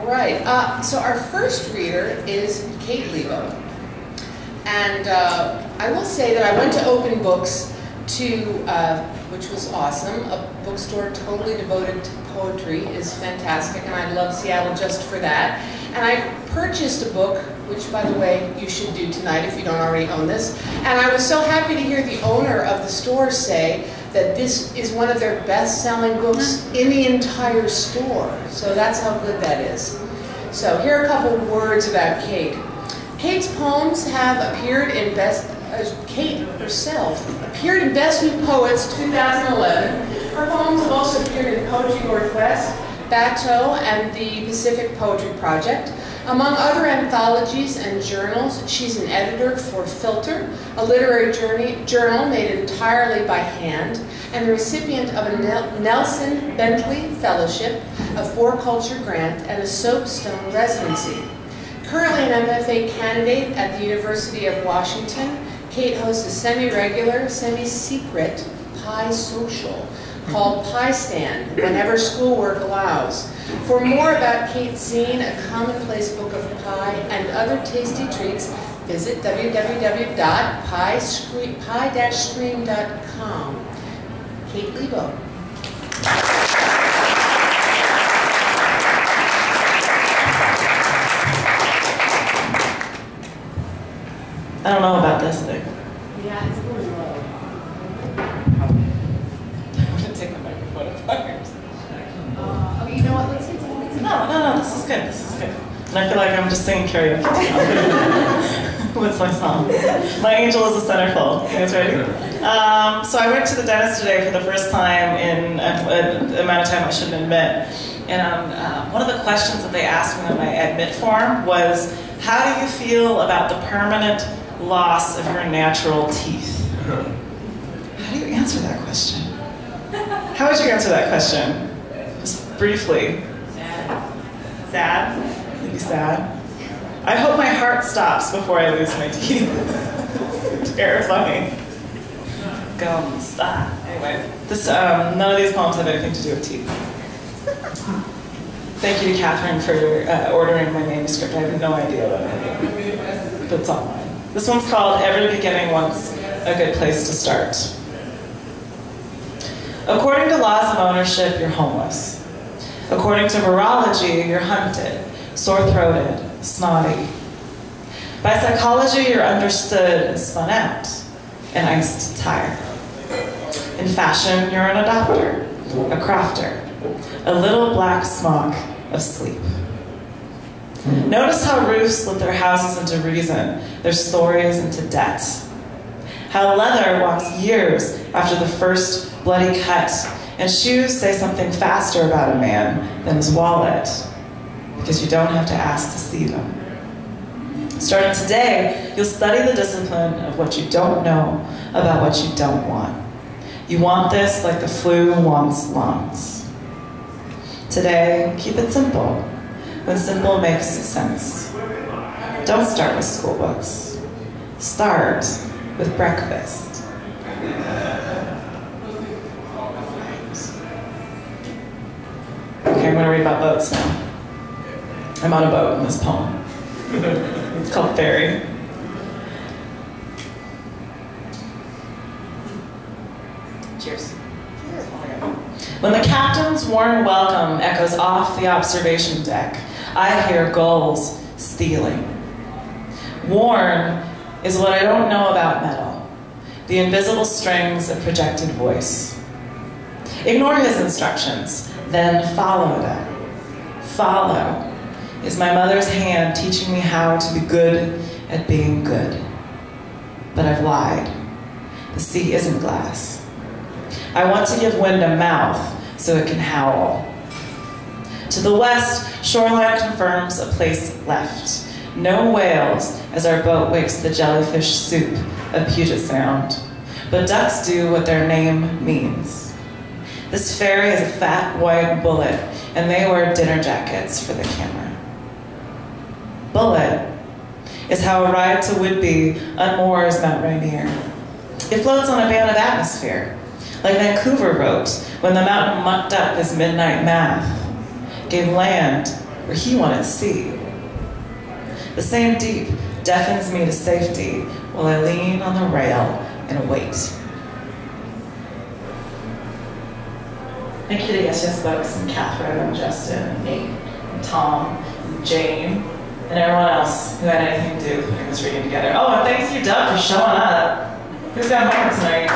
right, so our first reader is Kate Lebo. And I will say that I went to Open Books which was awesome. A bookstore totally devoted to poetry is fantastic, and I love Seattle just for that. And I purchased a book, which, by the way, you should do tonight if you don't already own this. And I was so happy to hear the owner of the store say that this is one of their best-selling books in the entire store. So that's how good that is. So here are a couple words about Kate. Kate's poems have appeared in Kate herself appeared in Best New Poets 2011. Her poems have also appeared in Poetry Northwest, Bateau, and the Pacific Poetry Project. Among other anthologies and journals, she's an editor for Filter, a literary journal made entirely by hand, and the recipient of a Nelson Bentley Fellowship, a Four-Culture Grant, and a Soapstone Residency. Currently an MFA candidate at the University of Washington, Kate hosts a semi-regular, semi-secret pie social called Pie Stand, whenever schoolwork allows. For more about Kate's zine, A Commonplace Book of Pie, and other tasty treats, visit www.pie-scream.com. Kate Lebo. I don't know about this thing. Yeah, it's really low. I'm going to take the microphone apart. Oh, you know what? Let's get some. No, this is good. This is good. And I feel like I'm just singing karaoke. What's my song? My Angel is a Centerfold. You guys ready? So I went to the dentist today for the first time in an amount of time I shouldn't admit. And one of the questions that they asked me on my admit form was, how do you feel about the permanent loss of your natural teeth? How do you answer that question? How would you answer that question? Just briefly. Sad. Sad? Maybe sad. I hope my heart stops before I lose my teeth. It's terrifying. Gum, stop. Anyway, none of these poems have anything to do with teeth. Thank you to Catherine for ordering my manuscript. I have no idea what I'm doing, but it's all mine. This one's called Every Beginning Wants a Good Place to Start. According to laws of ownership, you're homeless. According to virology, you're hunted, sore-throated, snotty. By psychology, you're understood and spun out, an iced tire. In fashion, you're an adopter, a crafter, a little black smock of sleep. Notice how roofs split their houses into reason, their stories into debt. How leather walks years after the first bloody cut, and shoes say something faster about a man than his wallet, because you don't have to ask to see them. Starting today, you'll study the discipline of what you don't know about what you don't want. You want this like the flu wants lungs. Today, keep it simple, when simple makes sense. Don't start with school books. Start with breakfast. Okay, I'm going to read about boats now. I'm on a boat in this poem. It's called Ferry. Cheers. When the captain's warm welcome echoes off the observation deck, I hear gulls stealing. Worn is what I don't know about metal, the invisible strings of projected voice. Ignore his instructions, then follow them. Follow is my mother's hand teaching me how to be good at being good. But I've lied. The sea isn't glass. I want to give wind a mouth so it can howl. To the west, shoreline confirms a place left. No whales as our boat wakes the jellyfish soup of Puget Sound. But ducks do what their name means. This ferry is a fat white bullet, and they wear dinner jackets for the camera. Bullet is how a ride to Whidbey unmoors Mount Rainier. It floats on a band of atmosphere, like Vancouver wrote when the mountain mucked up his midnight math, gave land where he wanted to see. The same deep deafens me to safety while I lean on the rail and wait. Thank you to Yes Yes Books and Catherine and Justin and Nate and Tom and Jane and everyone else who had anything to do with putting this reading together. Oh, and thanks to you, Doug, for showing up. Who's got homework tonight?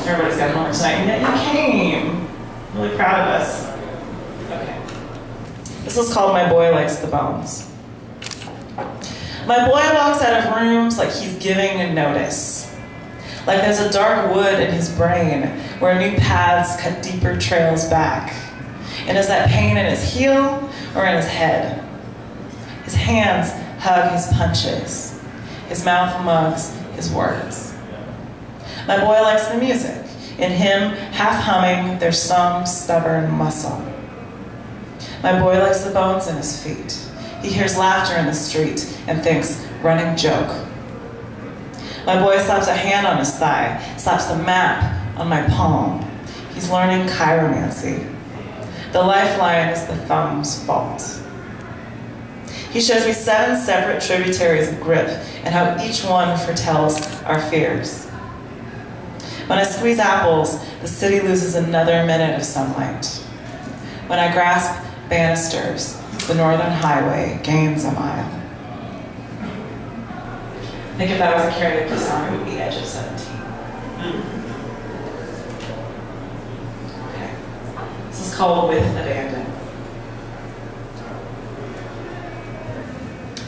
Everybody's got homework tonight, and yet you came. I'm really proud of us. Okay. This is called My Boy Likes the Bones. My boy walks out of rooms like he's giving a notice. Like there's a dark wood in his brain where new paths cut deeper trails back. And is that pain in his heel or in his head? His hands hug his punches. His mouth mugs his words. My boy likes the music. In him, half humming, there's some stubborn muscle. My boy likes the bones in his feet. He hears laughter in the street and thinks, running joke. My boy slaps a hand on his thigh, slaps the map on my palm. He's learning chiromancy. The lifeline is the thumb's fault. He shows me 7 separate tributaries of grip and how each one foretells our fears. When I squeeze apples, the city loses another minute of sunlight. When I grasp banisters, the northern highway gains a mile. I think if that was a karaoke song, it would be Edge of 17. Okay. This is called With Abandon.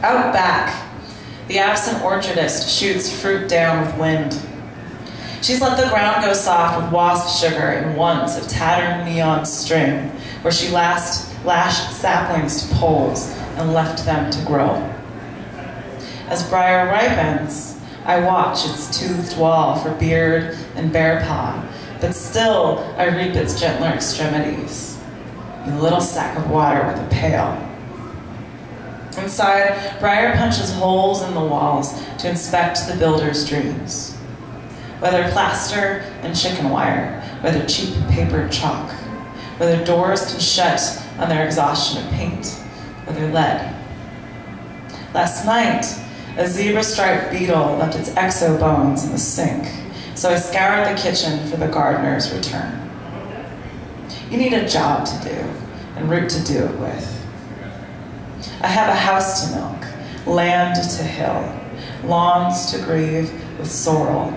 Out back, the absent orchardist shoots fruit down with wind. She's let the ground go soft with wasp sugar and once of tattered neon string, where she lashed saplings to poles and left them to grow. As briar ripens, I watch its toothed wall for beard and bear paw, but still I reap its gentler extremities. A little sack of water with a pail. Inside, briar punches holes in the walls to inspect the builder's dreams. Whether plaster and chicken wire, whether cheap papered chalk, whether doors can shut on their exhaustion of paint, whether lead. Last night, a zebra-striped beetle left its exobones in the sink, so I scoured the kitchen for the gardener's return. You need a job to do, and root to do it with. I have a house to milk, land to hill, lawns to grieve with sorrel.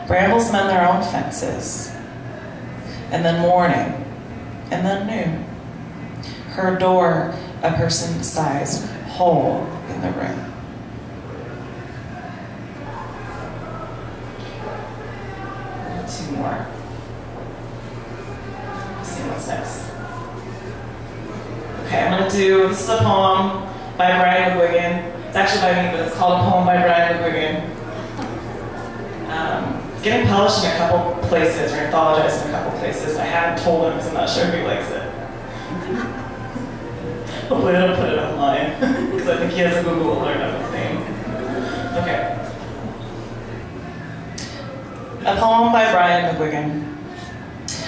Brambles mend their own fences, and then morning, and then noon. Her door, a person-sized hole in the room. Two more. Let's see what's next. Okay, I'm going to do, this is a poem by Brian McGuigan. It's actually by me, but it's called A Poem by Brian McGuigan. It's getting published in a couple places, or anthologized in a couple places. I haven't told him because I'm not sure if he likes it. Hopefully I don't put it online, because I think he has a Google alert of his name. Okay. A poem by Brian McGuigan.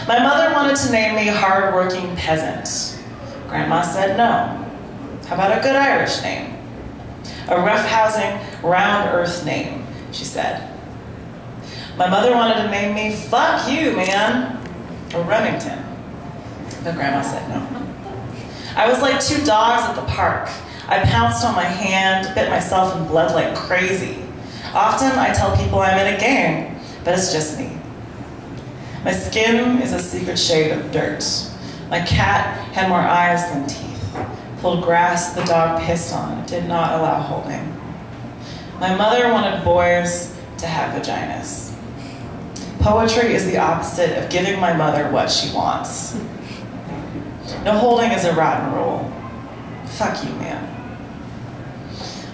My mother wanted to name me Hard-Working Peasant. Grandma said no. How about a good Irish name? A rough-housing, round-earth name, she said. My mother wanted to name me Fuck You, Man, or Remington. But Grandma said no. I was like 2 dogs at the park. I pounced on my hand, bit myself in blood like crazy. Often I tell people I'm in a gang, but it's just me. My skin is a secret shade of dirt. My cat had more eyes than teeth. Pulled grass the dog pissed on, did not allow holding. My mother wanted boys to have vaginas. Poetry is the opposite of giving my mother what she wants. No holding is a rotten rule. Fuck you, man.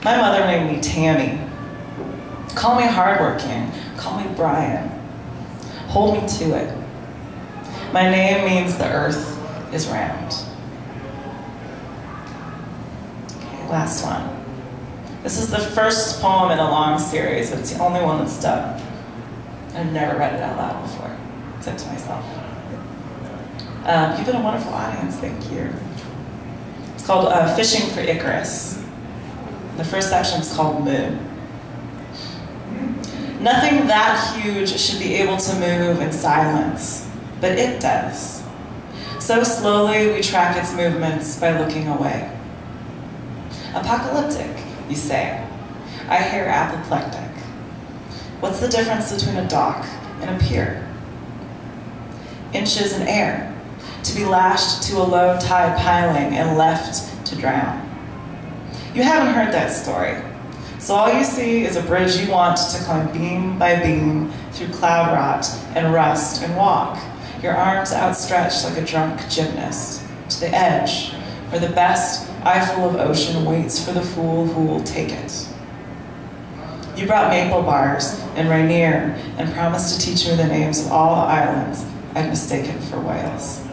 My mother named me Tammy. Call me hardworking. Call me Brian. Hold me to it. My name means the earth is round. Okay, last one. This is the first poem in a long series, but it's the only one that's done. I've never read it out loud before, except to myself. You've been a wonderful audience, thank you. It's called Fishing for Icarus. The first section is called Moon. Nothing that huge should be able to move in silence, but it does. So slowly we track its movements by looking away. Apocalyptic, you say. I hear apoplectic. What's the difference between a dock and a pier? Inches in air, to be lashed to a low tide piling and left to drown. You haven't heard that story, so all you see is a bridge you want to climb beam by beam through cloud rot and rust and walk, your arms outstretched like a drunk gymnast, to the edge, where the best eyeful of ocean waits for the fool who will take it. You brought maple bars and Rainier and promised to teach me the names of all the islands I'd mistaken for whales.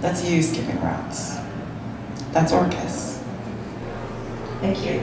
That's you skipping rocks. That's Orcus. Thank you.